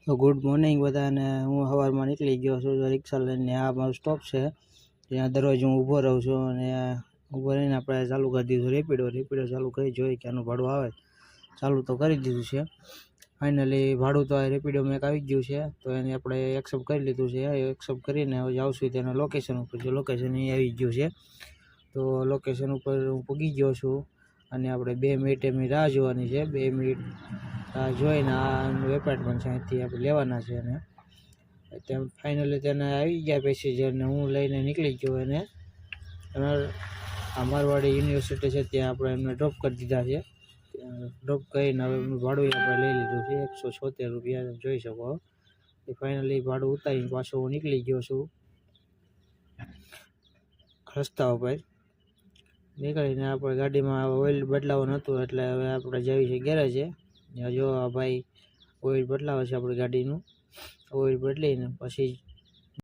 તો good morning બધાને। હું સવારમાં નીકળી ગયો છું રિક્ષા લઈને। આ મારો સ્ટોપ છે, ત્યાં દરરોજ હું ઊભો રહું છું અને ઊભો રહીને આપણે ચાલુ કરી દીધું રેપિડો ચાલુ કરી જોઈએ કે આનું ભાડું આવે। ચાલુ તો કરી દીધું છે ફાઇનલી। ભાડું તો આ રેપિડો મેં આવી ગયું છે, તો એને આપણે એક્સેપ્ટ કરી લીધું છે। એક્સેપ્ટ કરીને હવે જાઉં તેના લોકેશન ઉપર। જો લોકેશન અહીં આવી ગયું છે, તો લોકેશન ઉપર હું પહોંચી ગયો છું અને આપણે 2 મિનિટ એમની રાહ જોવાની છે। 2 મિનિટ જોઈને આ એપાર્ટમેન્ટ છે અહીંથી આપણે લેવાના છે અને તેમ ફાઇનલી તેને આવી ગયા પેસેન્જરને હું લઈને નીકળી ગયો। એને મારવાડી યુનિવર્સિટી છે ત્યાં આપણે એમને ડ્રોપ કરી દીધા છે। ડ્રોપ કરીને હવે એમનું ભાડું આપણે લઈ લીધું છે 176 રૂપિયા જોઈ શકો। એ ફાઇનલી ભાડું ઉતારીને પાછો હું નીકળી ગયો છું રસ્તા ઉપર। નીકળીને આપણે ગાડીમાં ઓઇલ બદલાવવાનું હતું એટલે હવે આપણે જઈએ છીએ ગેરેજે। જો આ ભાઈ ઓઇલ બદલાવે છે આપણી ગાડીનું। ઓઇલ બદલીને પછી